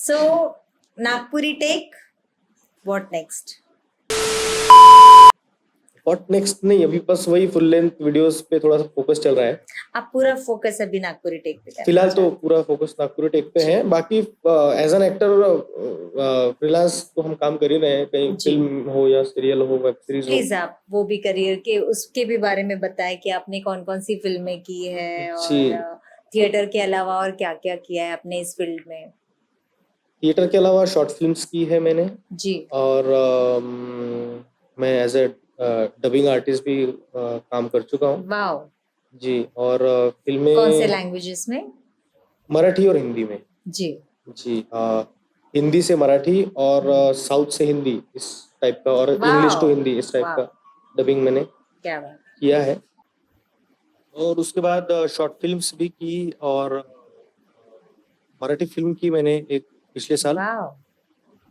So, Nagpuri take. What next? What next नहीं, अभी बस वही फुल लेंथ वीडियोस पे थोड़ा सा फोकस चल रहा है। आप पूरा फोकस अभी नागपुरी टेक पे करना फिलहाल तो चाहते पूरा फोकस नागपुर टेक पे है। बाकी एज एन एक्टर फ्रीलांस तो हम काम कर ही रहे हैं, कहीं जी। फिल्म हो या सीरियल हो, वेब सीरीज हो। प्लीज आप वो भी करियर के उसके भी बारे में बताएं कि आपने कौन कौन सी फिल्में की है जी। और थिएटर के अलावा और क्या क्या किया है अपने इस फील्ड में। थिएटर के अलावा शॉर्ट फिल्म्स की है मैंने, जी। और मैं एज ए डबिंग आर्टिस्ट भी काम कर चुका हूँ। वाओ। जी। और कौन से फिल्में लैंग्वेजेस में? मराठी और हिंदी में। जी। जी। हिंदी से मराठी और साउथ से हिंदी इस टाइप का, और इंग्लिश टू वाओ। हिंदी इस टाइप वाओ, का डबिंग मैंने क्या बात। किया है। और उसके बाद शॉर्ट फिल्म्स भी की, और मराठी फिल्म की मैंने एक पिछले साल, वाओ।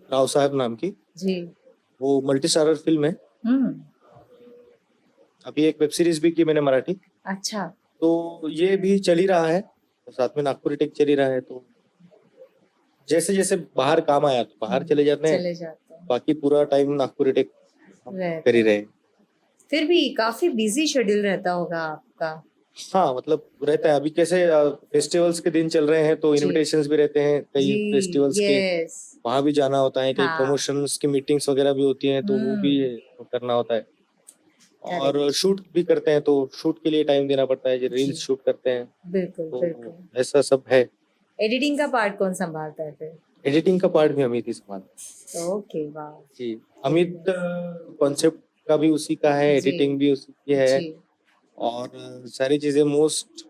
राव साहब नाम की। जी। वो मल्टी स्टारर फिल्म है। हम्म। अभी एक वेब सीरीज भी की मैंने मराठी। अच्छा। तो ये भी चल ही रहा है, साथ में नागपुरी टेक चल ही रहा है। तो जैसे जैसे बाहर काम आया तो बाहर चले जाते हैं, चले जाते हैं। बाकी पूरा टाइम नागपुरी टेक रहता कर ही है। रहे हैं। फिर भी काफी बिजी शेड्यूल रहता होगा आपका। हाँ, मतलब रहता है। अभी कैसे फेस्टिवल्स के दिन चल रहे हैं, तो जी। इनविटेशंस भी रहते हैं कई जी। फेस्टिवल्स के, यस। वहां भी जाना होता है। कई हाँ। प्रमोशंस की मीटिंग्स वगैरह भी होती हैं, तो वो भी करना होता है। और करेक्ट। शूट भी करते हैं, तो शूट के लिए टाइम देना पड़ता है। जो रील्स जी। शूट करते हैं, बिल्कुल तो बिल्कुल। ऐसा सब है। एडिटिंग का पार्ट कौन संभालता है फिर? एडिटिंग का पार्ट भी अमित ही संभालता ओके, वाह। है। जी। अमित कॉन्सेप्ट का भी उसी का है, जी। एडिटिंग भी उसी की है, जी। और सारी चीजें मोस्ट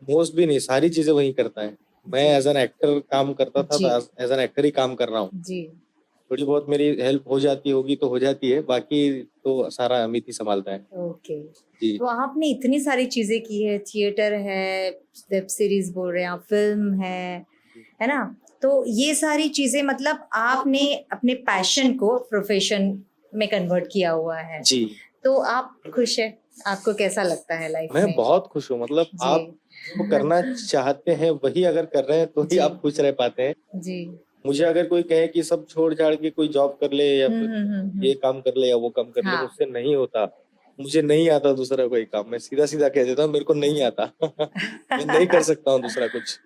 मोस्ट भी नहीं, सारी चीजें वही करता है। मैं जी। एज एन एक्टर काम करता था, जी। तो एज एन एक्टर ही काम कर रहा हूँ। जी। थोड़ी बहुत मेरी हेल्प हो जाती होगी तो हो जाती है, बाकी तो सारा अमित ही संभालता है। ओके। जी। तो आपने इतनी सारी चीजें की है, थिएटर है, वेब सीरीज बोल रहे हैं आप, फिल्म है ना? तो ये सारी चीजें मतलब आपने अपने पैशन को प्रोफेशन में कन्वर्ट किया हुआ है। जी। तो आप खुश है? आपको कैसा लगता है लाइफ मैं में? बहुत खुश हूँ। मतलब जी। आप जो करना चाहते हैं वही अगर कर रहे हैं तो ही जी। आप खुश रह पाते हैं। जी। मुझे अगर कोई कहे कि सब छोड़ छाड़ के कोई जॉब कर ले, या फिर ये हम्म। काम कर ले या वो काम कर ले, हाँ। मुझसे नहीं होता। मुझे नहीं आता दूसरा कोई काम। मैं सीधा सीधा कह देता हूँ, मेरे को नहीं आता। मैं नहीं कर सकता हूँ दूसरा कुछ।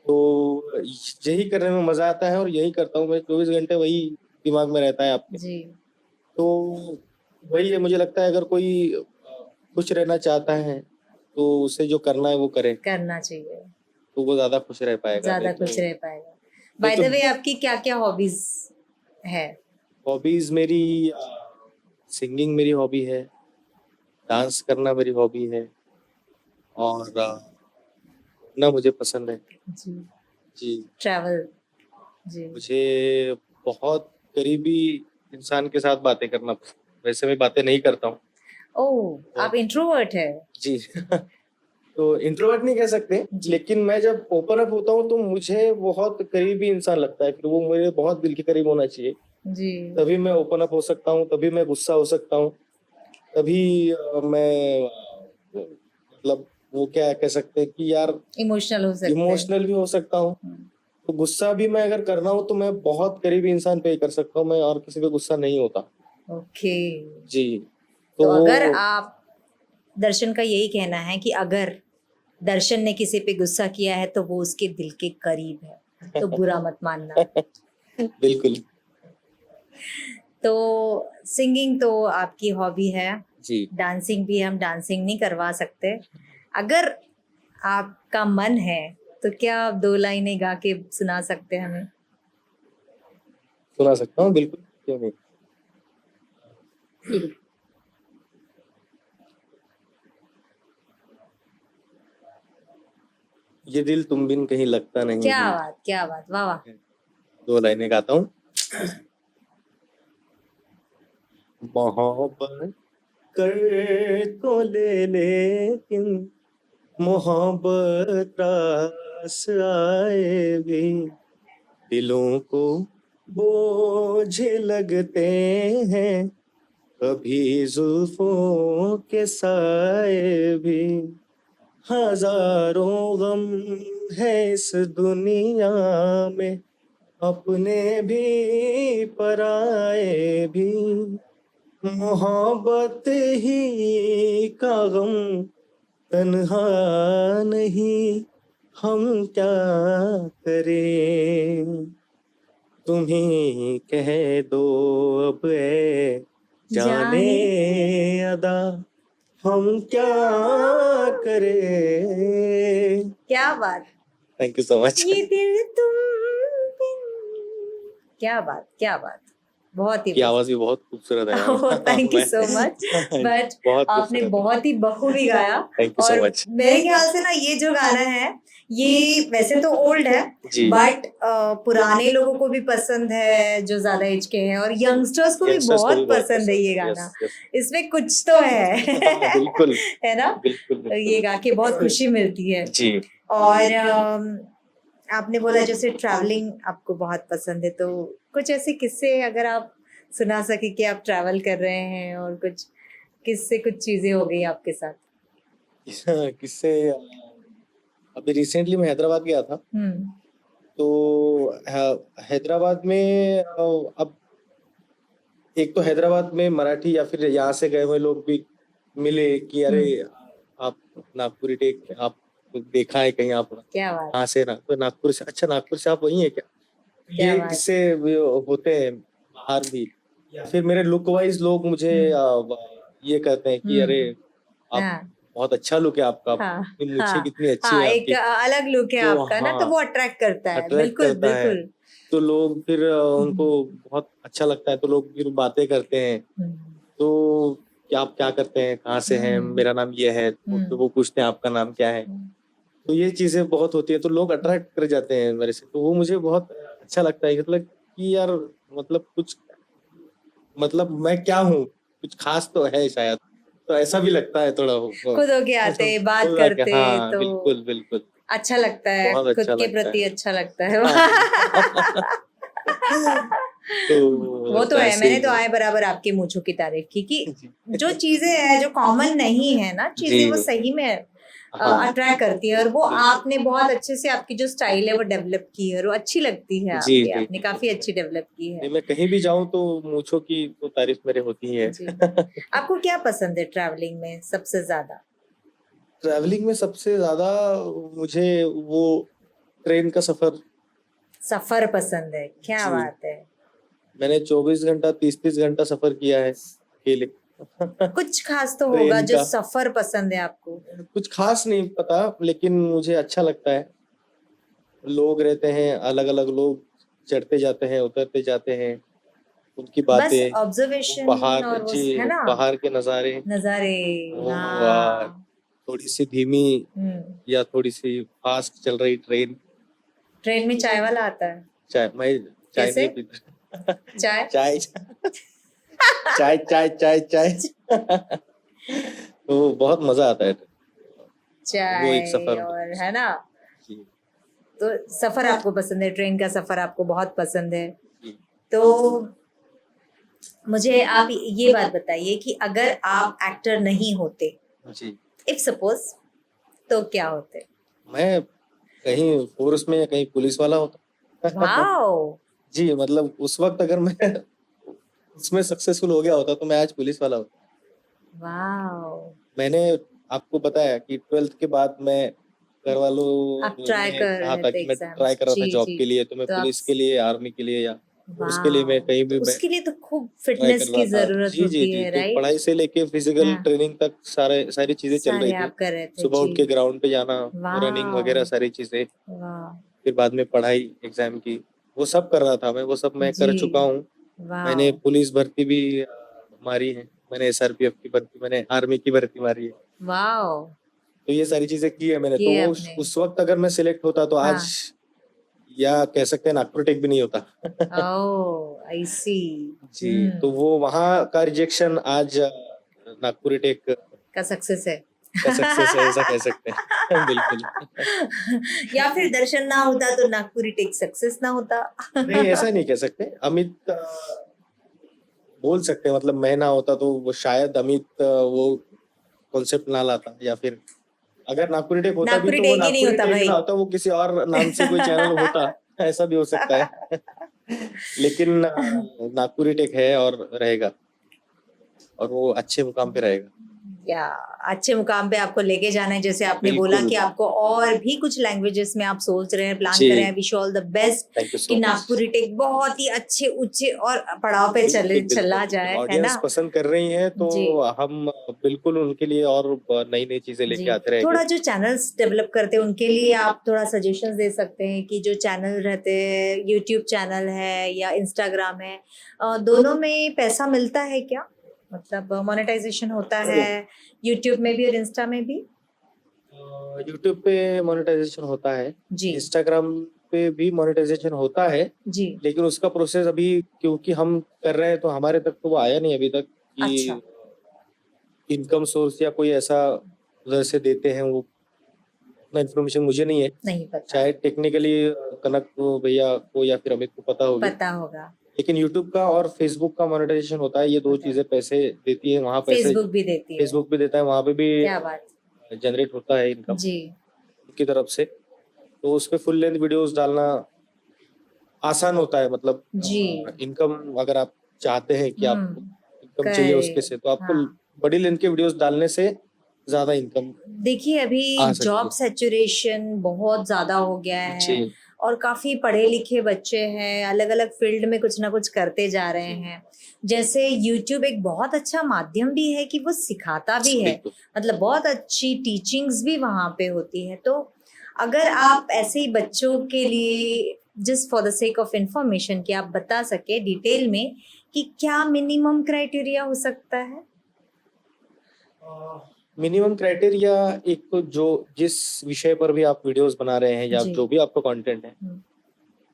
तो यही करने में मजा आता है, और यही करता हूँ मैं 24 घंटे। वही दिमाग में रहता है आपके। जी। तो वही है, मुझे लगता है अगर कोई खुश रहना चाहता है तो उसे जो करना है वो करे, करना चाहिए, तो वो ज्यादा खुश रह पाएगा। ज्यादा नहीं खुश तो रह पाएगा। बाय द वे, आपकी क्या क्या हॉबीज है? हॉबीज मेरी सिंगिंग मेरी हॉबी है, डांस करना मेरी हॉबी है, और ना मुझे पसंद है। जी। जी। ट्रैवल। जी। मुझे बहुत करीबी इंसान के साथ बातें करना पसंद। वैसे मैं बातें नहीं करता हूँ। ओह, आप इंट्रोवर्ट है? जी। तो इंट्रोवर्ट नहीं कह सकते, जी। लेकिन मैं जब ओपन अप होता हूँ तो मुझे बहुत करीबी इंसान लगता है। फिर वो मेरे बहुत दिल के करीब होना चाहिए, जी। तभी मैं ओपन अप हो सकता हूँ, तभी मैं गुस्सा हो सकता हूँ, तभी मैं मतलब वो क्या कह सकते हैं कि यार इमोशनल हो सकते हैं। इमोशनल भी हो सकता हूँ। तो गुस्सा भी मैं अगर कर रहा हूँ तो मैं बहुत करीबी इंसान पे ही कर सकता हूँ, मैं और किसी पे गुस्सा नहीं होता। ओके। जी। तो तो अगर वो आप, दर्शन का यही कहना है कि अगर दर्शन ने किसी पे गुस्सा किया है तो वो उसके दिल के करीब है, तो बुरा मत मानना। बिल्कुल। तो सिंगिंग तो आपकी हॉबी है, जी। डांसिंग भी हम डांसिंग नहीं करवा सकते। अगर आपका मन है तो क्या आप 2 लाइनें गा के सुना सकते हैं हमें? सुना सकता हूँ, बिल्कुल, क्यों नहीं। ये दिल तुम बिन कहीं लगता नहीं क्या है। बात, क्या बात, वाह वाह। 2 लाइनें गाता हूँ। मोहब्बत कर तो ले, लेकिन मोहब्बत रास आए भी दिलों को बोझ लगते हैं, कभी जुल्फों के साए भी। हजारों गम है इस दुनिया में, अपने भी पराए भी, मोहब्बत ही का गम तन्हा नहीं, हम क्या करें, तुम ही कह दो अब ए जाने जाने अदा, हम क्या करें। क्या बात, थैंक यू सो मच। ये दिल तुम बिन, क्या बात, क्या बात, बहुत ही की आवाज भी बहुत खूबसूरत है ma'am. Thank you so much. But बहुत आपने खूबसूरत। बहुत ही बखूबी गाया। थैंक यू सो और मच। मेरे ख्याल से ना ये जो गाना है ये वैसे तो ओल्ड है, जी। बट पुराने लोगों को भी पसंद है जो ज्यादा एज के हैं, और यंगस्टर्स को भी यंगस्टर्स को भी बहुत बहुत पसंद है ये यस गाना। यस। इसमें कुछ तो है बिल्कुल है ना, बिल्कुल तो ये गा के बहुत खुशी मिलती है। जी। और आपने बोला जैसे ट्रैवलिंग आपको बहुत पसंद है, तो कुछ ऐसे किस्से अगर आप सुना सके कि आप ट्रैवल कर रहे हैं और कुछ किससे कुछ चीजें हो गई आपके साथ। किससे, अभी रिसेंटली मैं हैदराबाद गया था, तो हैदराबाद में अब एक तो हैदराबाद में मराठी या फिर यहाँ से गए हुए लोग भी मिले कि अरे आप नागपुरी टेक आप देखा है कहीं, आप क्या बात, कहाँ से ना, तो नागपुर से, अच्छा नागपुर से आप वही है क्या, क्या ये बात। किससे होते हैं बाहर भी, या फिर मेरे लुक वाइज लोग मुझे ये कहते हैं कि अरे आप हाँ बहुत अच्छा लुक है आपका, हाँ आपकी मूछें हाँ कितनी अच्छी हाँ, है एक आपकी, अलग लुक है तो आपका ना, तो हाँ वो अट्रैक्ट करता है। अट्रैक्ट बिल्कुल करता है, बिल्कुल। तो लोग फिर उनको बहुत अच्छा लगता है, तो लोग फिर बातें करते हैं, तो क्या आप क्या करते हैं, कहाँ से हैं, मेरा नाम ये है, तो वो पूछते हैं आपका नाम क्या है, तो ये चीजें बहुत होती है, तो लोग अट्रैक्ट कर जाते हैं मेरे से, तो वो मुझे बहुत अच्छा लगता है, मतलब कि यार मतलब कुछ, मतलब मैं क्या हूँ, कुछ खास तो है शायद, तो ऐसा भी लगता है थोड़ा खुद होके आते बात करते हाँ तो बिल्कुल बिल्कुल, अच्छा लगता है, बहुत खुद अच्छा के लगता प्रति है। अच्छा लगता है हाँ। तो वो तो है, ऐसे मैंने ही तो है। आए बराबर आपकी मूंछों की तारीफ की कि जी जो चीजें हैं जो कॉमन नहीं है ना चीजें, वो जी सही में हाँ अट्रैक्ट करती है, और वो बिल्कुल। आपने बहुत अच्छे से आपकी जो स्टाइल है वो डेवलप की है, और वो अच्छी लगती है जी आपकी, जी आपने जी काफी अच्छी डेवलप की है नहीं, मैं कहीं भी जाऊं तो मूंछों की तो तारीफ मेरे होती ही है। जी। आपको क्या पसंद है ट्रैवलिंग में सबसे ज्यादा? ट्रैवलिंग में सबसे ज्यादा मुझे वो ट्रेन का सफर, सफर पसंद है, क्या जी बात है। मैंने 24 घंटा 30 घंटा सफर किया है अकेले। कुछ खास तो होगा ट्रेन जो का सफर पसंद है आपको। कुछ खास नहीं पता, लेकिन मुझे अच्छा लगता है, लोग रहते हैं अलग अलग लोग, चढ़ते जाते हैं उतरते जाते हैं, उनकी बस बातें, ऑब्जर्वेशन बाहर और वो जी है ना, बाहर के नज़ारे, नजारे। वो हाँ। थोड़ी सी धीमी हम्म। या थोड़ी सी फास्ट चल रही ट्रेन, ट्रेन में चाय वाला आता है? चाय मैं चाय कैसे? नहीं पीता। चाय चाय चाय चाय चाय चाय तो बहुत मजा आता है, वो एक चाय सफर और है ना, जी तो सफर आपको पसंद है, ट्रेन का सफर आपको बहुत पसंद है। जी तो मुझे आप ये बात बताइए कि अगर आप एक्टर नहीं होते, जी इफ सपोज, तो क्या होते? मैं कहीं फोर्स में या कहीं पुलिस वाला होता। वाओ। जी मतलब उस वक्त अगर मैं उसमें सक्सेसफुल हो गया होता तो मैं आज पुलिस वाला होता। वाओ। मैंने आपको बताया कि 12th के बाद मैं घर वालों आप ट्राई ने कर कहा रहे था थे कि मैं ट्राई एग्जाम्स, कर रहा था जी जॉब जी, के लिए, तो मैं तो आप, पुलिस के लिए, आर्मी के लिए, या उसके लिए मैं वाओ, कहीं तो भी मैं उसके लिए तो खूब ट्राई कर फिटनेस रहा की था। जरूरत जी जी होती जी है, तो राइट? पढ़ाई से लेके फिजिकल हाँ, ट्रेनिंग तक सारी चीजें चल सारे रही थी, आप कर रहे थे सुबह जी। उठ के ग्राउंड पे जाना, रनिंग वाओ। वगैरह सारी चीजें, वाह। फिर बाद में पढ़ाई एग्जाम की, वो सब कर रहा था मैं, वो सब मैं जी। कर चुका हूँ। मैंने वाओ। पुलिस भर्ती भी मारी है, मैंने एसआरपीएफ की भर्ती, मैंने आर्मी की भर्ती मारी है, वाओ। तो ये सारी चीजें की है मैंने, तो किए वो आपने। उस वक्त अगर मैं सिलेक्ट होता तो आज, हाँ। या कह सकते हैं नागपुर टेक भी नहीं होता। ओह आई सी। जी तो वो वहाँ का रिजेक्शन आज नागपुर टेक का सक्सेस है का सक्सेस है, ऐसा कह सकते हैं। बिल्कुल। या फिर दर्शन ना होता तो नागपुरी टेक सक्सेस ना होता। नहीं ऐसा नहीं कह सकते, अमित बोल सकते हैं, मतलब मैं ना होता तो वो शायद अमित वो कॉन्सेप्ट ना लाता, या फिर अगर नागपुरी टेक होता भी नागपुरी तो वो टेक ही नहीं नागपुरी होता टेक भाई। ना होता, वो किसी और नाम से कोई चैनल होता। ऐसा भी हो सकता है। लेकिन नागपुरी टेक है और रहेगा, और वो अच्छे मुकाम पे रहेगा। या अच्छे मुकाम पे आपको लेके जाना है, जैसे आपने बोला बिल्कुल। कि आपको और भी कुछ लैंग्वेजेस में आप सोच रहे हैं, प्लान जी। कर रहे हैं। Wish all the best thank you कि सो मच। नागपुरी टेक बहुत ही अच्छे ऊंचे और पड़ाव पे चले चला जाए, है ऑडियंस ना? पसंद कर रही है तो जी हम बिल्कुल उनके लिए और नई नई चीजें लेके जी। आते रहेंगे। थोड़ा जो चैनल्स डेवलप करते हैं उनके लिए आप थोड़ा सजेशंस दे सकते हैं कि जो चैनल रहते हैं, यूट्यूब चैनल है या इंस्टाग्राम है, दोनों में पैसा मिलता है क्या? मतलब मोनेटाइजेशन होता है यूट्यूब में भी और इंस्टा में भी? यूट्यूब पे मोनेटाइजेशन होता है, जी इंस्टाग्राम पे भी मोनेटाइजेशन होता है, जी। लेकिन उसका प्रोसेस अभी क्योंकि हम कर रहे हैं तो हमारे तक तो वो आया नहीं अभी तक अच्छा। कि इनकम सोर्स या कोई ऐसा उधर से देते हैं, वो उतना इन्फॉर्मेशन मुझे नहीं है। नहीं पता। शायद टेक्निकली कनक भैया को या फिर अमित को पता होगी। पता होगा। लेकिन यूट्यूब का और फेसबुक का मोनेटाइजेशन होता है, ये दो होता है। चीजें पैसे देती है। वहाँ पैसे फेसबुक भी देती है। फेसबुक भी देता है, वहाँ पे भी क्या बात। जनरेट होता है इनकम जी की तरफ से। तो उस पे फुल लेंथ वीडियोस डालना आसान होता है, मतलब जी। इनकम अगर आप चाहते हैं कि आपको इनकम चाहिए उसके करेक्ट। से, तो आपको हाँ। बड़ी लेंथ के वीडियोस डालने से ज्यादा इनकम देखिए अभी आ सकती जॉब है। सैचुरेशन बहुत ज्यादा हो गया है जी और काफी पढ़े लिखे बच्चे हैं, अलग अलग फील्ड में कुछ ना कुछ करते जा रहे हैं। जैसे यूट्यूब एक बहुत अच्छा माध्यम भी है कि वो सिखाता भी है, बिल्कुल। मतलब बहुत अच्छी टीचिंग्स भी वहां पे होती है। तो अगर आप ऐसे ही बच्चों के लिए just for the sake of information कि आप बता सके डिटेल में कि क्या मिनिमम क्राइटेरिया हो सकता है? मिनिमम क्राइटेरिया एक तो जो जिस विषय पर भी आप वीडियोस बना रहे हैं या जी। जो भी आपका कंटेंट है, हम्म।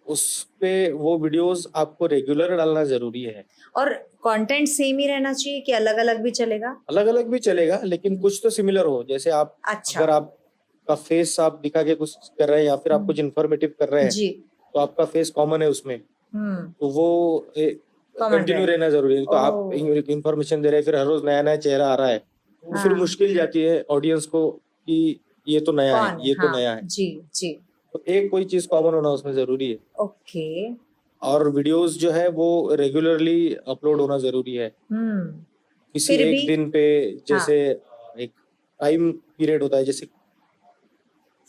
उस पे वो वीडियोस आपको रेगुलर डालना जरूरी है। और कंटेंट सेम ही रहना चाहिए कि अलग अलग भी चलेगा? अलग अलग भी चलेगा, लेकिन कुछ तो सिमिलर हो। जैसे आप अच्छा। अगर आपका फेस आप दिखा के कुछ कर रहे हैं या फिर आप कुछ इंफॉर्मेटिव कर रहे हैं, जी। तो आपका फेस कॉमन है उसमें, तो वो कॉमन कंटिन्यू रहे। रहना जरूरी है। तो आप ओह। इंफॉर्मेशन दे रहे हैं, फिर हर रोज नया नया चेहरा आ रहा है, तो फिर हाँ। मुश्किल जाती है ऑडियंस को कि ये तो नया है, कौन है? ये तो हाँ। नया है। जी जी। तो एक कोई चीज कॉमन होना उसमें जरूरी है। ओके। और वीडियोस जो है वो रेगुलरली अपलोड होना जरूरी है। किसी फिर भी एक दिन पे, हाँ। जैसे एक टाइम पीरियड होता है, जैसे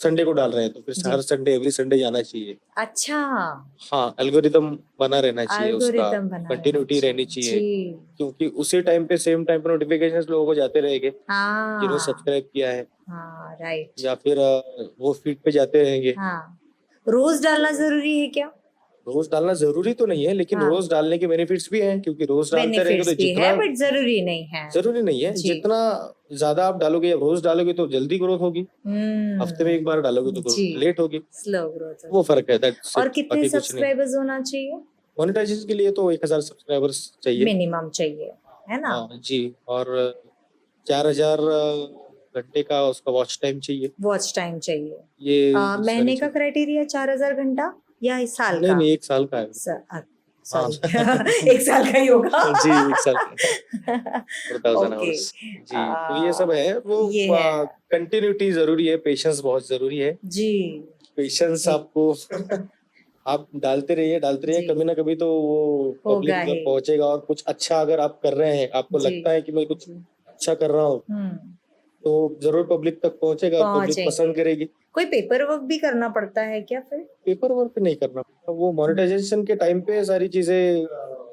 संडे को डाल रहे हैं तो फिर जी। हर संडे एवरी संडे जाना चाहिए। अच्छा। हाँ, एल्गोरिदम बना रहना चाहिए, उसका एल्गोरिदम बना रहना कंटिन्यूटी रहनी चाहिए। चाहिए, जी। क्योंकि उसी टाइम पे सेम टाइम पे नोटिफिकेशंस लोगों को जाते रहेंगे जिन्होंने हाँ सब्सक्राइब किया है, हाँ राइट। या फिर वो फीड पे जाते रहेंगे। हाँ। रोज डालना जरूरी है क्या? रोज डालना जरूरी तो नहीं है, लेकिन हाँ। रोज डालने के बेनिफिट्स भी हैं, क्योंकि रोज डालते रहेंगे बेनिफिट्स तो भी है जितना बट जरूरी नहीं है। जरूरी नहीं है, जी। जितना ज्यादा आप डालोगे या रोज डालोगे तो जल्दी ग्रोथ होगी, हफ्ते में एक बार डालोगे तो जी। लेट होगी। स्लो ग्रोथ वो फर्क है, दैट्स और इट, कितने बाकी कुछ नहीं। सब्सक्राइबर्स होना चाहिए? मोनेटाइजेशन के लिए तो 1000 सब्सक्राइबर्स चाहिए। मिनिमम चाहिए, है ना? जी, और 4000 घंटे का उसका वॉच टाइम चाहिए। वॉच टाइम चाहिए। ये सारी महीने का चीजें। क्राइटेरिया 4000 घंटा या इस साल नहीं का? नहीं, 1 साल का है। हाँ। सॉरी। एक साल का ही होगा। जी, 1 साल का 4000 ओके। आवर्स। जी, तो ये सब है, वो ये है। कंटिन्यूटी जरूरी है, पेशेंस बहुत जरूरी है। जी पेशेंस जी आपको आप डालते रहिए, जी। कभी ना कभी तो वो होगा पब्लिक तक ही। पहुंचेगा। और कुछ अच्छा अगर आप कर रहे हैं, आपको जी लगता है कि मैं कुछ जी। अच्छा कर रहा हूँ, तो जरूर पब्लिक तक पहुंचेगा और पब्लिक पसंद पहुंचेंगे। करेगी। कोई पेपर वर्क भी करना पड़ता है क्या फिर? पेपर वर्क नहीं करना पड़ता, वो मोनेटाइजेशन के टाइम पे सारी चीजें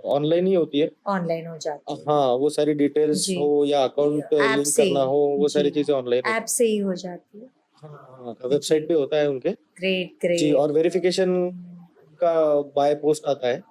ऑनलाइन ही होती है। ऑनलाइन हो जाती है। हाँ, वो सारी डिटेल्स जी। हो या अकाउंट ऐप लिंक से करना ही। हो, वो जी। सारी चीजें ऑनलाइन ऐप होती से ही हो जाती है। है। हाँ, वेबसाइट पे होता है उनके। ग्रेट जी, ग्रेट। और वेरिफिकेशन का बाय पोस्ट आता है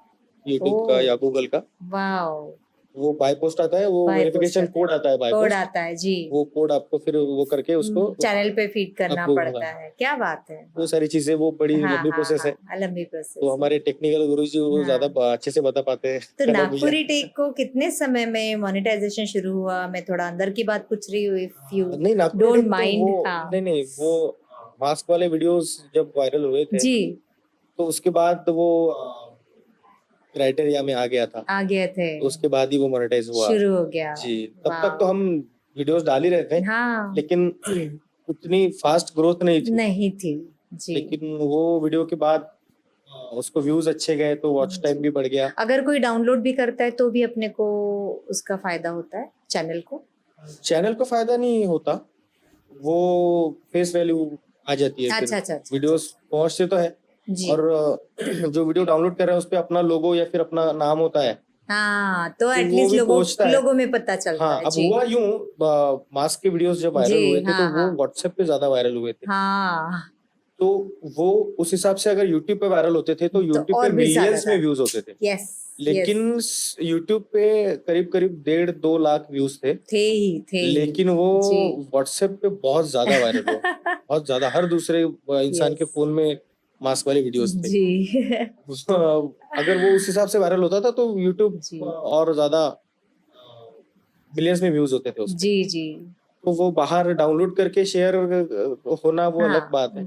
यूट्यूब का ओह या गूगल का। वाओ। वो बाय पोस्ट आता है, वो बाय पोस्ट वेरिफिकेशन आता कोड आता है बाय कोड पोस्ट। आता है जी। वो कोड आपको फिर वो करके उसको चैनल पे फीड करना अप्रूव होगा। पड़ता है, क्या बात है। वो सारी चीजें, वो बड़ी हाँ लंबी हाँ प्रोसेस है। हाँ लंबी तो प्रोसेस है। हमारे टेक्निकल गुरुजी वो ज्यादा हाँ। अच्छे से बता पाते हैं, तो कनक भैया। नागपुरी टेक को कितने समय में मोनेटाइजेशन शुरू हुआ? मैं थोड़ा अंदर की बात पूछ रही हूँ, इफ यू नहीं, नागपुरी डोंट टेक तो माइंड। वो हाँ नहीं नहीं, वो मास्क वाले वीडियोस जब वायरल हुए थे, जी। तो उसके बाद वो क्राइटेरिया में आ गया था, आ गए थे। तो उसके बाद ही वो मोनेटाइज हुआ। शुरू हो गया। जी, तब तक तो वाह। हम वीडियोस डाल ही रहे थे, हाँ लेकिन उतनी फास्ट ग्रोथ नहीं थी। नहीं थी। जी। लेकिन वो वीडियो के बाद उसको व्यूज अच्छे गए तो वॉच टाइम भी बढ़ गया। अगर कोई डाउनलोड भी करता है तो भी अपने को उसका फायदा होता है चैनल को? चैनल को फायदा नहीं होता, वो फेस वैल्यू आ जाती है, फिर अच्छा अच्छा अच्छा वीडियोस पहुंचते तो है जी। और जो वीडियो डाउनलोड कर रहे हैं उस पे अपना लोगो या फिर अपना नाम होता है हाँ, तो तो वो एटलीस्ट भी लोगों पहुंचता है। लोगों में पता चलता हाँ, है अब जी। हुआ यूं, मास्क के वीडियोस जब वायरल जी हुए थे तो हाँ वो हाँ व्हाट्सएप पे ज्यादा वायरल हुए थे, हाँ, तो वो उस हिसाब से अगर यूट्यूब पे वायरल होते थे तो तो यूट्यूब पे और भी ज्यादा मिलियंस में था। व्यूज होते थे। यस यस, लेकिन यूट्यूब पे करीब करीब 1.5-2 लाख व्यूज थे, थे ही लेकिन वो जी। व्हाट्सएप पे बहुत ज्यादा वायरल हुआ, बहुत ज्यादा। हर दूसरे इंसान के यस फोन में मास्क वाले वीडियोस थे। जी अगर वो उस हिसाब से वायरल होता था तो यूट्यूब जी और ज्यादा मिलियंस में व्यूज होते थे उसपे। जी जी तो वो बाहर डाउनलोड करके शेयर होना वो हाँ अलग बात है,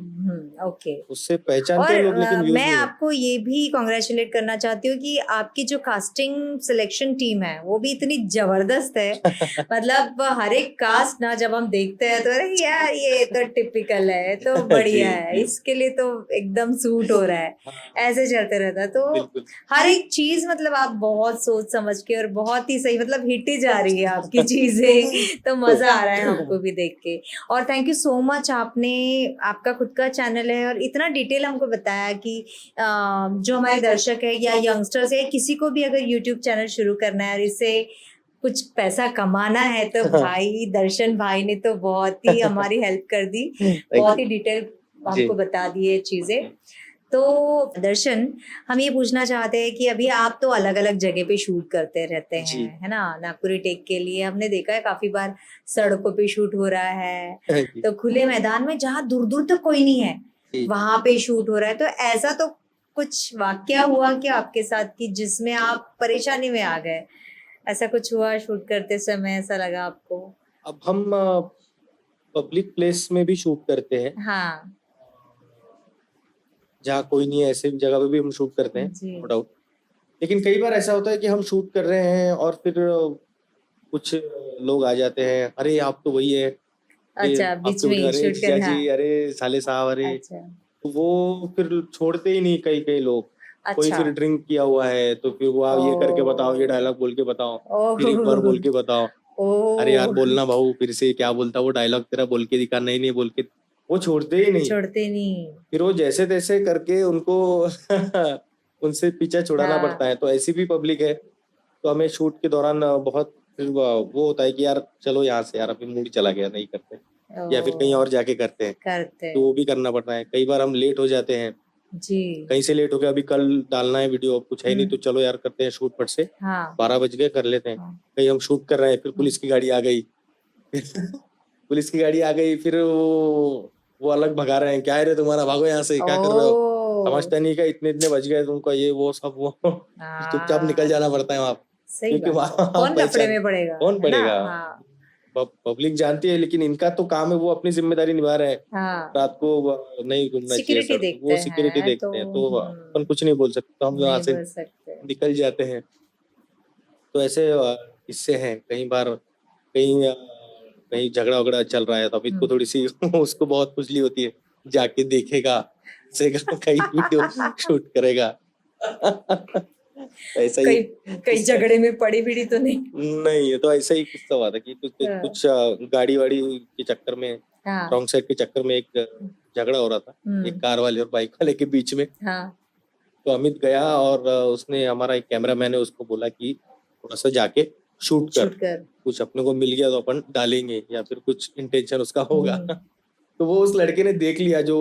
ओके। उससे पहचानते और हैं लोग लेकिन व्यूज मैं नहीं है। आपको ये भी कॉन्ग्रेचुलेट करना चाहती हूँ कि आपकी जो कास्टिंग सिलेक्शन टीम है वो भी इतनी जबरदस्त है। मतलब हर एक कास्ट ना जब हम देखते हैं तो अरे यार ये तो टिपिकल है, तो जी बढ़िया है, जी इसके लिए तो एकदम सूट हो रहा है, हाँ, ऐसे चलते रहता है। तो बिल्कुल। हर एक चीज मतलब आप बहुत सोच समझ के और बहुत ही सही, मतलब हिट ही जा रही है आपकी चीजें, तो मजा आ रहा है हमको भी देख के। और थैंक यू सो मच, आपने आपका खुद का चैनल है और इतना डिटेल हमको बताया कि जो हमारे दर्शक है या यंगस्टर्स है, किसी को भी अगर यूट्यूब चैनल शुरू करना है और इससे कुछ पैसा कमाना है तो भाई दर्शन भाई ने तो बहुत ही हमारी हेल्प कर दी, बहुत ही डिटेल जी हमको बता दिए चीजें। तो दर्शन, हम ये पूछना चाहते हैं कि अभी आप तो अलग अलग जगह पे शूट करते रहते जी हैं, है ना? नागपुरी टेक के लिए हमने देखा है काफी बार सड़कों पे शूट हो रहा है, जी तो खुले मैदान में जहाँ दूर दूर तक कोई नहीं है जी। वहां पे शूट हो रहा है। तो ऐसा तो कुछ वाकया हुआ क्या आपके साथ कि जिसमें आप परेशानी में आ गए? ऐसा कुछ हुआ शूट करते समय, ऐसा लगा आपको? अब हम पब्लिक प्लेस में भी शूट करते हैं, हाँ जहाँ कोई नहीं है ऐसे जगह पे भी हम शूट करते हैं, जी। No doubt. लेकिन कई बार ऐसा होता है कि हम शूट कर रहे हैं और फिर कुछ लोग आ जाते हैं, अरे आप तो वही है, अरे अच्छा, बीच आपके में वीडियो, ही अरे शूट जीजा कर, हाँ। जी, अरे साले साहब, अरे। अच्छा तो वो फिर छोड़ते ही नहीं कई कई लोग। कोई अच्छा। फिर ड्रिंक किया हुआ है तो फिर वो आप ये करके बताओ, ये ओ डायलॉग बोल के बताओ, ओह फिर एक बार बोल के बताओ, अरे यार ओह, बोलना भाऊ, फिर से क्या बोलता वो डायलॉग तेरा, बोल के दिखा, नहीं नहीं बोल के। वो छोड़ते ही नहीं, छोड़ते नहीं। फिर वो जैसे तैसे करके उनको उनसे पीछा छुड़ाना हाँ पड़ता है। तो ऐसी भी पब्लिक है, तो हमें शूट के दौरान बहुत फिर वो होता है कि यार चलो यहाँ से, यार अभी मूड चला गया, नहीं करते, या फिर कहीं ओ, और जाके करते हैं, करते तो वो भी करना पड़ता है। कई बार हम लेट हो जाते हैं, जी। कहीं से लेट हो गया, अभी कल डालना है वीडियो, अब कुछ है नहीं तो चलो यार करते हैं शूट, फट से हाँ 12 बज गए, कर लेते हैं। हाँ कहीं हम शूट कर रहे हैं, फिर हाँ। पुलिस की गाड़ी आ गई पुलिस की गाड़ी आ गई, फिर वो अलग भगा रहे हैं, क्या है रे तुम्हारा, भागो यहाँ से, क्या कर रहे हो, ओ समझता नहीं, का इतने इतने बज गए तुमको, ये वो सब वो चुपचाप निकल हाँ, जाना पड़ता है वहां, सही क्योंकि बात है, वहां कौन पैसा लफड़े में पड़ेगा, कौन है ना? पड़ेगा। हाँ पब्लिक जानती है, लेकिन इनका तो काम है, वो अपनी जिम्मेदारी निभा रहे हैं, हाँ, रात को नहीं घूमना चाहिए सिक्योरिटी सड़क, देखते वो सिक्योरिटी हैं तो देखते हैं, तो अपन कुछ नहीं बोल सकते, तो हम यहाँ नहीं से बोल सकते। निकल जाते हैं। तो ऐसे किस्से हैं, कई बार कहीं कहीं झगड़ा वगड़ा चल रहा है तो अमित को थोड़ी सी उसको बहुत खुजली होती है, जाके देखेगा, सेगा, कहीं वीडियो शूट करेगा। तो ऐसा ही कई कई किस्सा झगड़े में पड़ी भिड़ी तो नहीं? नहीं है, तो ऐसा ही किस्सा हुआ था कि कुछ हाँ कुछ गाड़ी वाड़ी के चक्कर में, हाँ रॉन्ग साइड के चक्कर में एक झगड़ा हो रहा था, एक कार वाले और बाइक वाले के बीच में। हाँ तो अमित गया और उसने, हमारा एक कैमरा मैन है, उसको बोला कि थोड़ा सा जाके शूट कर, शूट कर। कुछ अपने को मिल गया तो अपन डालेंगे, या फिर कुछ इंटेंशन उसका होगा। हम्म, तो वो उस लड़के ने देख लिया जो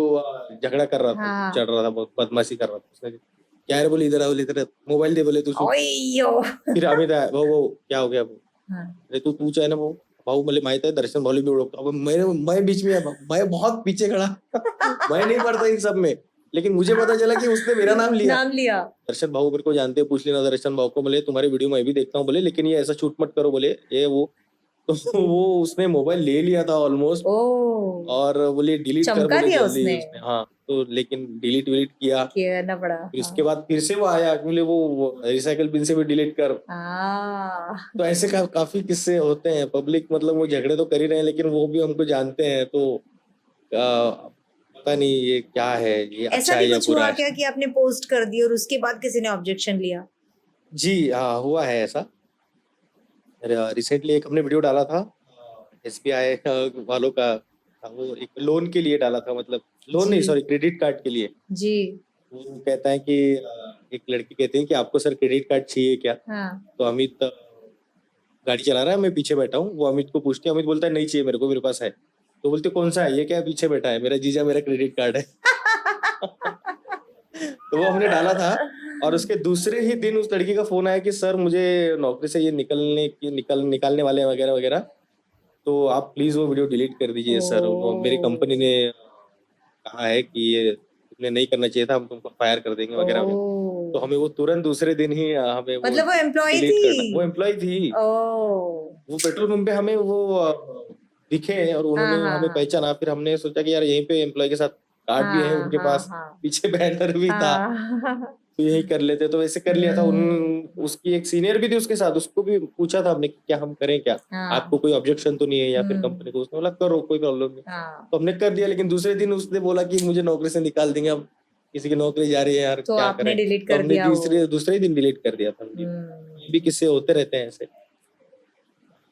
झगड़ा कर रहा था, हाँ चढ़ रहा था, बहुत बदमाशी कर रहा था, उसने क्या है, बोले इधर आ, बोले इधर, मोबाइल दे, बोले तू शूट। ओयो फिर अमित आया, वो क्या हो गया, वो हाँ अरे तू चाहे ना, वो भाऊ मला माहित है दर्शन भाऊ भी ओळखतो, अब मैं बीच में, मैं बहुत पीछे खड़ा मैं नहीं पढ़ता इन सब में, लेकिन मुझे पता चला कि उसने मेरा नाम लिया। नाम लिया। दर्शन भाऊ मेरे को जानते हैं, पूछ लेना दर्शन भाऊ को, बोले तुम्हारी वीडियो मैं भी देखता हूँ, बोले लेकिन ये ऐसा शूट मत करो, बोले ये वो। तो वो उसने मोबाइल ले लिया था ऑलमोस्ट, ओ, और बोले डिलीट कर, चमका बोले दिया जल्दी उसने, उसने, हाँ, तो लेकिन डिलीट विलीट किया। करना पड़ा। फिर हाँ उसके बाद फिर से वो आया, बोले वो रिसाइकल बिन से भी डिलीट कर। हाँ तो ऐसे काफी किस्से होते हैं। पब्लिक मतलब वो झगड़े तो कर ही रहे हैं, लेकिन वो भी हमको जानते हैं, तो पता नहीं ये क्या है, ये ऐसा अच्छा भी है या कुछ बुरा हुआ है। क्या कि आपने पोस्ट कर दी और उसके बाद किसी ने ऑब्जेक्शन लिया? जी हाँ, हुआ है ऐसा। रिसेंटली एक हमने वीडियो डाला था एसबीआई वालों का था, वो एक लोन के लिए डाला था, मतलब लोन नहीं, जी सॉरी, क्रेडिट कार्ड के लिए। जी। वो कहता है कि एक लड़की कहती है कि आपको सर क्रेडिट कार्ड चाहिए क्या? हाँ तो अमित गाड़ी चला रहा है, मैं पीछे बैठा हूँ, वो अमित को पूछती है, अमित बोलता है नहीं चाहिए मेरे को, मेरे पास है। तो बोलते कौन सा है? ये क्या पीछे बैठा है? मेरा जीजा, मेरा क्रेडिट कार्ड है। तो वो हमने डाला था, और उसके दूसरे ही दिन उस लड़की का फोन आया कि सर मुझे नौकरी से ये निकालने वाले हैं वगैरह वगैरह, तो आप प्लीज वो वीडियो डिलीट कर दीजिए सर, वो मेरी कंपनी ओ ने कहा है कि ये तुमने नहीं करना चाहिए था, हम तुमको फायर कर देंगे ओ वगैरह वगैरह। तो हमें वो तुरंत दूसरे दिन ही हमें वो मतलब वो एम्प्लॉय डिलीट थी? करना, वो एम्प्लॉय थी। ओ वो पेट्रोल पंप पे हमें वो दिखे और हाँ उन्होंने हाँ हमें हाँ पहचाना, फिर हमने सोचा कि यार यहीं पे एम्प्लॉय के साथ कार्ड भी है हाँ उनके हाँ पास, हाँ पीछे बैनर भी था, हाँ। तो यही कर लेते, तो वैसे कर लिया था। उन उसकी एक सीनियर भी थी उसके साथ, उसको भी पूछा था हमने कि क्या हम करें क्या, आपको हाँ कोई ऑब्जेक्शन तो नहीं है, या फिर हम्म कंपनी को? उसने बोला करो, कोई प्रॉब्लम नहीं। हाँ। तो हमने कर दिया, लेकिन दूसरे दिन उसने बोला कि मुझे नौकरी से निकाल देंगे, अब किसी की नौकरी जा रही है यार, तो क्या आपने करें? डिलीट तो कर हमने दिया वो? दूसरे ही दिन डिलीट कर दिया था वीडियो। ये भी हम्म। किस्से होते रहते हैं ऐसे।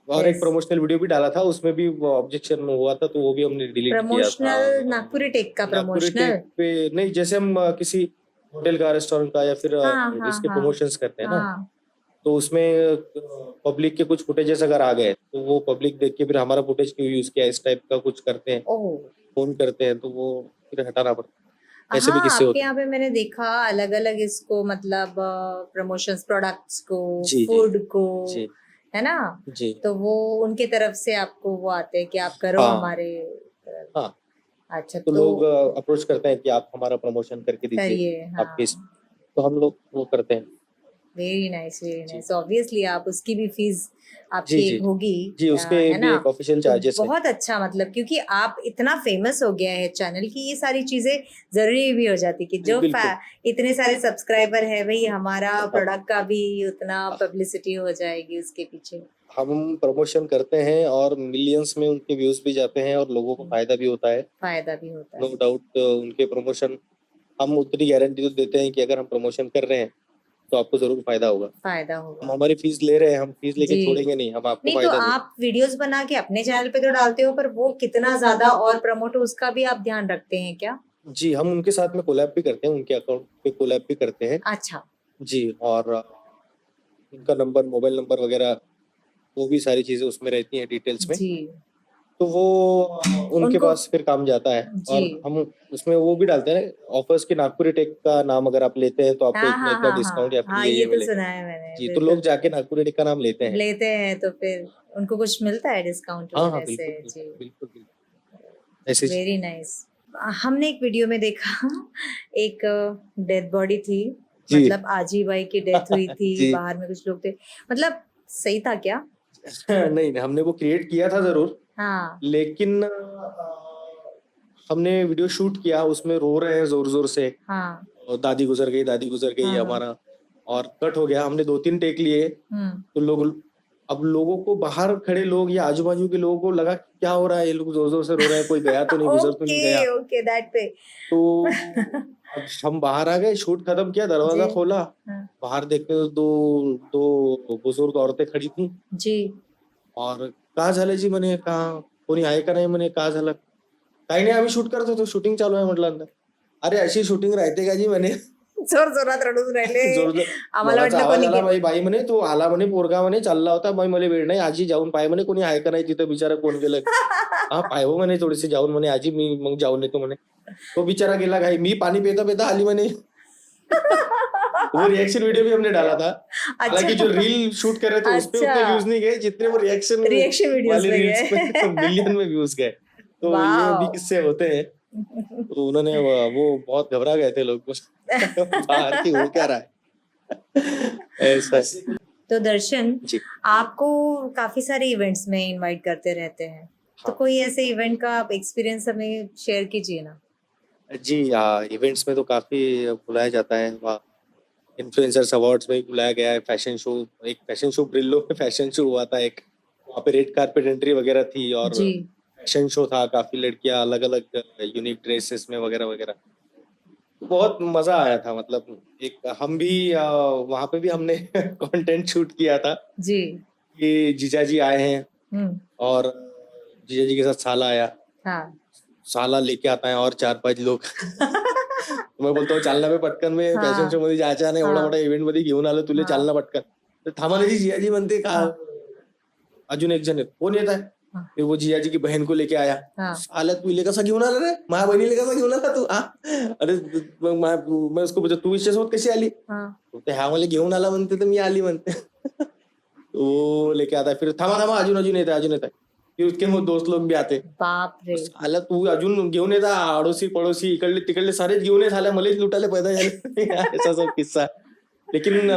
और एक यस। प्रमोशनल वीडियो भी डाला था, उसमें भी वो ऑब्जेक्शन हुआ था, तो वो भी हमने डिलीट किया था। प्रमोशनल नागपुरी टेक का नागपुरी प्रमोशनल? टेक पे नहीं, जैसे हम किसी होटल का, रेस्टोरेंट का, या फिर हाँ हाँ इसके हाँ प्रमोशंस करते हैं ना, हाँ। तो उसमें पब्लिक के कुछ फुटेजेस अगर आ गए, तो वो पब्लिक देख के फिर हमारा फुटेज क्यों यूज किया, इस टाइप का कुछ करते हैं, ओह। फोन करते हैं, तो वो फिर हटाना पड़ता है। ऐसे भी हाँ किस्से आपके होते यहाँ पे मैंने देखा अलग अलग इसको, मतलब प्रमोशंस, प्रोडक्ट्स को, हैं। जी जी फूड को, जी है ना? जी। तो वो उनके तरफ से आपको वो आते हैं कि आप करो हाँ हमारे तरफ। हाँ। अच्छा तो तो लोग अप्रोच करते हैं कि आप हमारा प्रमोशन करके दीजिए करिए आपके हाँ। तो हम लोग वो करते हैं। वेरी नाइस वेरी जी नाइस। ऑब्वियसली आप उसकी भी फीस जी आपकी जी एक होगी, जी, उसके है भी ना? एक ऑफिशियल तो चार्जेस है। बहुत अच्छा, मतलब क्योंकि आप इतना फेमस हो गया है चैनल की, ये सारी चीजें जरूरी भी हो जाती कि जो बिल्कुल। इतने सारे सब्सक्राइबर है भाई, हमारा हाँ, प्रोडक्ट का भी उतना पब्लिसिटी हो जाएगी उसके पीछे। हम प्रमोशन करते हैं और मिलियंस में उनके व्यूज भी जाते हैं और लोगों को फायदा भी होता है। फायदा भी होता नो है। डाउट उनके प्रमोशन, हम उतनी गारंटी तो देते हैं कि अगर हम प्रमोशन कर रहे हैं तो आपको जरूर फायदा होगा। फायदा हम होगा। हमारी फीस ले रहे हैं, हम फीस लेके जी। छोड़ेंगे नहीं, हम आपको नहीं तो फायदा देंगे। आप वीडियोस बना के अपने चैनल पे तो डालते हो, पर वो कितना ज्यादा और प्रमोट हो उसका भी आप ध्यान रखते हैं क्या? जी, हम उनके साथ में कोलैब भी करते हैं, उनके अकाउंट पे कोलैब भी करते हैं। अच्छा। जी, और उनका नंबर, मोबाइल नंबर वगैरह, वो भी सारी चीजें उसमें रहती हैं डिटेल्स में। जी। तो वो उनके उनको। पास फिर काम जाता है। जी। और हम उसमें वो भी डालते हैं ऑफर्स की, नागपुरी टेक का नाम अगर आप लेते हैं तो आपको हाँ इतना हाँ इतना हाँ डिस्काउंट या हाँ फिर हाँ, ये ये तो मिलेगा। सुना है मैंने, जी, तो लोग बिल्कुल। जाके नागपुरी टेक का नाम लेते हैं। लेते हैं तो फिर उनको कुछ मिलता है डिस्काउंट हाँ हाँ, वगैरह से? बिल्कुल जी। बिल्कुल बिल्कुल बिल्कुल। ऐसे वेरी नाइस। हमने एक वीडियो में देखा एक डेड बॉडी थी, जी। मतलब आजी बाई की डेथ हुई थी, जी। बाहर में कुछ लोग थे, मतलब सही था क्या? नहीं, हमने वो क्रिएट किया था जरूर, हाँ लेकिन हमने वीडियो शूट किया, उसमें रो रहे हैं जोर जोर से, हाँ और दादी गुजर गई, दादी गुजर गई हाँ। हमारा, और कट हो गया। हमने 2-3 टेक लिए, हम्म। तो लोग, अब लोगों को, बाहर खड़े लोग या आजू बाजू के लोगों को लगा क्या हो रहा है, ये लोग जोर जोर से रो रहे हैं, कोई गया तो नहीं, गुजर तो नहीं ओके गया। ओके, दैट पे। तो अब हम बाहर आ गए, शूट खत्म किया, जी। दरवाजा खोला, हाँ, बाहर देखते तो दो दो बुजुर्ग औरतें खड़ी थी, जी। और का झालं जी म्हणे, का कोणी आहे का नाही म्हणे, का झालं? काही नाही, आम्ही शूट करत होतो, शूटिंग चालू आहे म्हटलं अंदर. अरे अशी शूटिंग राहते का जी म्हणे. जोर जोरात रडून राहिले. जोर आम्हाला जोराचा वाटलं आवाज कोणी आला, बाई म्हणे तो आला म्हणे, पोरगा म्हणे चालला होता, बाई मला वेळ नाही, आजी जाऊन पाय म्हणे कोणी आहे का नाही तिथं, बिचारा कोण गेलं. हा पाय हो म्हणे थोडेसे जाऊन म्हणे, आजी मी मग जाऊन येतो म्हणे. तो बिचारा गेला घाई, मी पानी पेता पेता आली म्हणे. वो रिएक्शन वीडियो भी हमने डाला था, अच्छा हालांकि जो रील शूट कर रहे थे उस पे अच्छा। उतने व्यूज नहीं गए जितने वो रिएक्शन रिएक्शन वीडियोस वाले में रील्स पे गए। मिलियन में व्यूज गए। तो ये भी वाओ। किस्से होते हैं। तो उन्होंने वो बहुत घबरा गए थे लोग, कुछ बाहर की हो क्या रहा है, ऐसा है। तो दर्शन, जी आपको काफी सारे इवेंट्स में इनवाइट करते रहते हैं, तो हाँ कोई ऐसे इवेंट का आप एक्सपीरियंस हमें शेयर कीजिए ना। जी, इवेंट्स में तो काफी बुलाया जाता है, इन्फ्लुएंसर्स अवार्ड्स में भी बुलाया गया है, फैशन शो, एक फैशन शो ब्रिलो में फैशन शो हुआ था एक, वहाँ पे रेड कारपेट एंट्री वगैरह थी, और जी। फैशन शो था, काफी लड़कियां अलग अलग यूनिक ड्रेसेस में वगैरह वगैरह। बहुत मजा आया था, मतलब एक हम भी वहां पे भी हमने कंटेंट शूट किया था जी। कि जीजा जी आए हैं हम्म। और जीजा जी के साथ साला आया, हाँ। साला लेके आता है और 4-5 लोग। मैं बोलतो चालना बे पटकन, मी फॅशन हाँ शो मध्ये जायच्या नाही, एवढा हाँ मोठा इव्हेंट मध्ये घेऊन आलो तुले, हाँ चालना पटकन. तर थांबा ना जी, जियाजी म्हणते का हाँ अजून एक जण आहेत, कोण येत आहे? हाँ फिर वो जियाजी की बहन को लेके आया. हाँ साला तू इले कसा घेऊन आला रे, माझ्या बहिणीला कसा घेऊन आला तू? अरे मग मैं उसको पूछा तू इसच्यासोबत कशी आली? हाँ ते ह्या मला घेऊन आला म्हणते तर मी आली म्हणते. तो लेके आता है, फिर थांबा थांबा अजून अजून येत आहे, अजून येत आहे. फिर उसके वो दोस्त लोग भी आते. बाप रे. साला तू अजून घेऊन येता, आडोशी पडोशी इकडले तिकडले सारेच घेऊन येत, साल्या मलाच लुटायला पैदा झाले. ऐसा सब किस्सा. लेकिन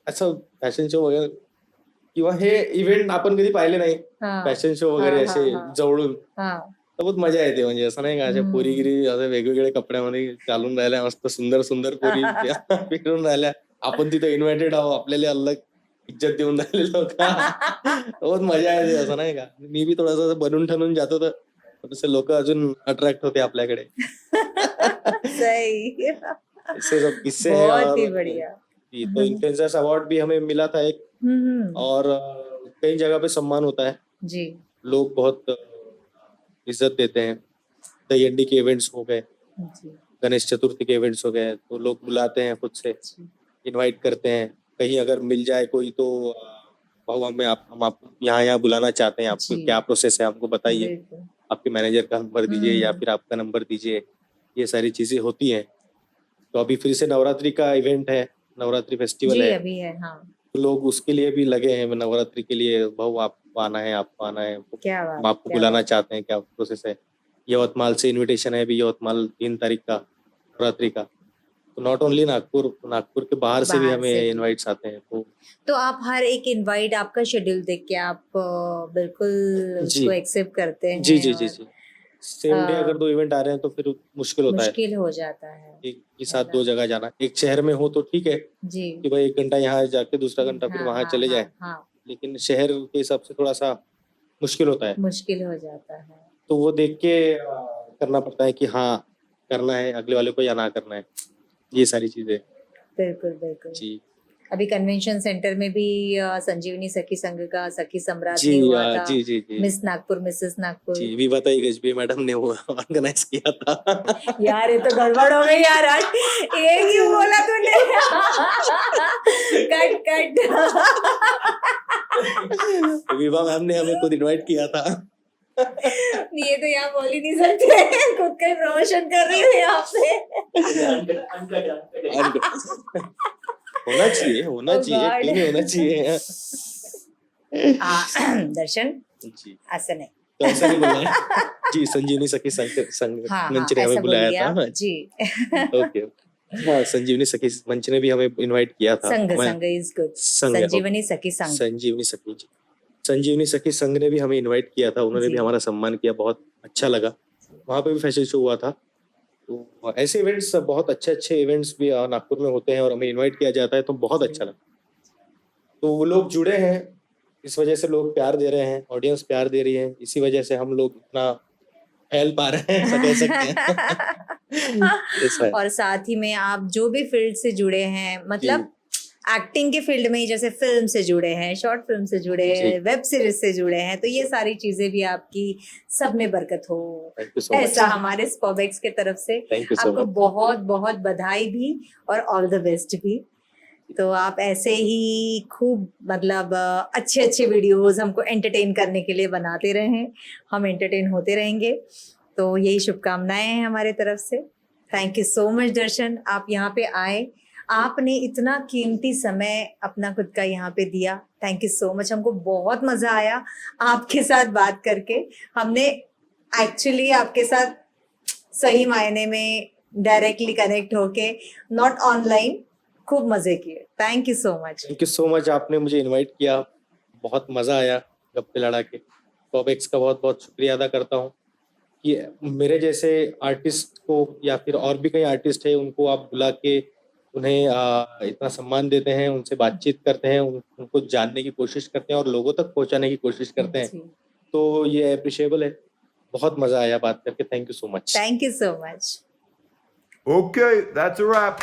असं फॅशन शो वगैरे किंवा हे इव्हेंट आपण कधी पाहिले नाही, हाँ फॅशन शो हाँ वगैरे हाँ असे हाँ जवळून. हाँ. तर बहुत मजा येते, म्हणजे असं नाही का अशा हम्म. पोरीगिरी असं वेगवेगळ्या कपड्यामध्ये चालून राहिल्या, मस्त सुंदर सुंदर पोरी फिरून राहिल्या, आपण तिथे इन्व्हायटेड आहोत, आपल्याला अलग इज्जत देऊन राहिले लोक. बहुत मजा येते, असं नाही का. मी बी थोडंसं बनून ठणून जातो तर थोडेसे लोक अजून अट्रॅक्ट होते आपल्याकडे. सही. ऐसे सब किस्से हैं. बहुत ही और बढ़िया. तो इन्फ्लुएंसर्स अवार्ड भी हमें मिला था एक, हम्म. और कई जगह पे सम्मान होता है, जी लोग बहुत इज्जत देते हैं. दहीहंडी के इवेंट्स हो गए, जी गणेश चतुर्थी के इवेंट्स हो गए, तो लोग बुलाते हैं खुद से, जी. इनवाइट करते हैं. कहीं अगर मिल जाए कोई तो भाऊ हमें हम आपको यहाँ यहाँ बुलाना चाहते हैं, आपको जी क्या प्रोसेस है हमको बताइए, बिल्कुल. आपके मैनेजर का नंबर दीजिए या हम्म. फिर आपका नंबर दीजिए. ये सारी चीजें होती हैं. तो अभी फिर से नवरात्रि का इवेंट है, नवरात्रि फेस्टिवल जी है, अभी है. हाँ. तो लोग उसके लिए भी लगे हैं नवरात्रि के लिए. भाऊ आपको आना है, आपको आना है, क्या हम बात आपको क्या बुलाना बात. चाहते हैं, क्या प्रोसेस है. यवतमाल से इनविटेशन है अभी, यवतमाल 3 तारीख का नवरात्रि का. तो नॉट ओनली नागपुर, नागपुर के बाहर से भी बाहर हमें से भी. इनवाइट्स आते हैं. तो आप हर एक इनवाइट आपका शेड्यूल देख के आप बिल्कुल जी उसको एक्सेप्ट करते जी हैं जी जी और जी. सेम डे अगर 2 इवेंट आ रहे हैं तो फिर मुश्किल होता है मुश्किल हो जाता है. एक ही है साथ ना. 2 जगह जाना. एक शहर में हो तो ठीक है जी. कि भाई 1 घंटा यहाँ जाके दूसरा घंटा फिर हाँ वहां हाँ चले हाँ जाए, हाँ. लेकिन शहर के हिसाब से थोड़ा सा मुश्किल होता है. मुश्किल हो जाता है. तो वो देख के करना पड़ता है कि हाँ करना है अगले वाले को या ना करना है, ये सारी चीजें. बिल्कुल बिल्कुल. जी अभी कन्वेंशन सेंटर में भी संजीवनी सखी संघ का सखी सम्राट जी ने हुआ था. जी जी जी मिस नागपुर मिसेस नागपुर. जी. विवाता गजबी मैडम ने वो ऑर्गेनाइज किया था. यार ये तो गड़बड़ हो गई यार आज. ये क्यों बोला तूने. Cut cut. विभा मैम ने हमें खुद इनवाइट किया था. ये तो यहाँ बोल ही नहीं सकते. खुद का प्रमोशन कर रही हूँ यहाँ पे. होना चाहिए, होना Oh चाहिए, God. क्यों नहीं होना चाहिए. दर्शन जी ऐसा नहीं. तो ऐसा नहीं बोलना है. जी संजीवनी सखी संघ हाँ हाँ मंच ने ऐसा हमें बोलिए बुलाया आप. था. जी. ओके. हाँ संजीवनी सखी मंच ने भी हमें इनवाइट किया था. संघ मैं संघ इज गुड. संघ है, संजीवनी सखी संघ. संजीवनी सखी जी. संजीवनी सखी संघ ने भी हमें इनवाइट किया था, उन्होंने जी. भी हमारा सम्मान किया, बहुत अच्छा लगा. वहाँ पे भी फैशन शो हुआ था. तो ऐसे इवेंट्स, बहुत अच्छे अच्छे इवेंट्स भी नागपुर में होते हैं और हमें इनवाइट किया जाता है तो बहुत अच्छा लगा. तो वो लोग जुड़े हैं, इस वजह से लोग प्यार दे रहे हैं, ऑडियंस प्यार दे रही है, इसी वजह से हम लोग इतना फैल पा रहे हैं, ऐसा कह सकते हैं. ऐसा है. और साथ ही में आप जो भी फील्ड से जुड़े हैं, मतलब एक्टिंग के फील्ड में ही, जैसे फिल्म से जुड़े हैं, शॉर्ट फिल्म से जुड़े जी. हैं, वेब सीरीज से जुड़े हैं, तो ये सारी चीजें भी आपकी सब में बरकत हो, थैंक यू सो मच. ऐसा हमारे स्पॉबेक्स के तरफ से थैंक यू सो आपको मच. बहुत बहुत बधाई भी और ऑल द बेस्ट भी. तो आप ऐसे ही खूब मतलब अच्छे अच्छे वीडियोस हमको एंटरटेन करने के लिए बनाते रहें, हम एंटरटेन होते रहेंगे. तो यही शुभकामनाएं हैं हमारे तरफ से. थैंक यू सो मच दर्शन, आप यहाँ पे आए, आपने इतना कीमती समय अपना खुद का यहाँ पे दिया. Thank you so much. हमको बहुत मजा आया आपके साथ बात करके. हमने एक्चुअली आपके साथ सही मायने में डायरेक्टली कनेक्ट होके, नॉट ऑनलाइन, खूब मजे किए. Thank you so much. Thank you so much. आपने मुझे इनवाइट किया, बहुत मजा आया गप्पे लड़ा के. टॉपिक्स का बहुत बहुत शुक्रिया अदा करता हूँ कि मेरे जैसे आर्टिस्ट को या फिर और भी कई आर्टिस्ट है, उनको आप बुला के उन्हें इतना सम्मान देते हैं, उनसे बातचीत करते हैं, उनको जानने की कोशिश करते हैं और लोगों तक पहुंचाने की कोशिश करते हैं. जी. तो ये अप्रिशिएबल है। बहुत मजा आया बात करके, thank you so much. Thank you so much. Okay, that's a wrap.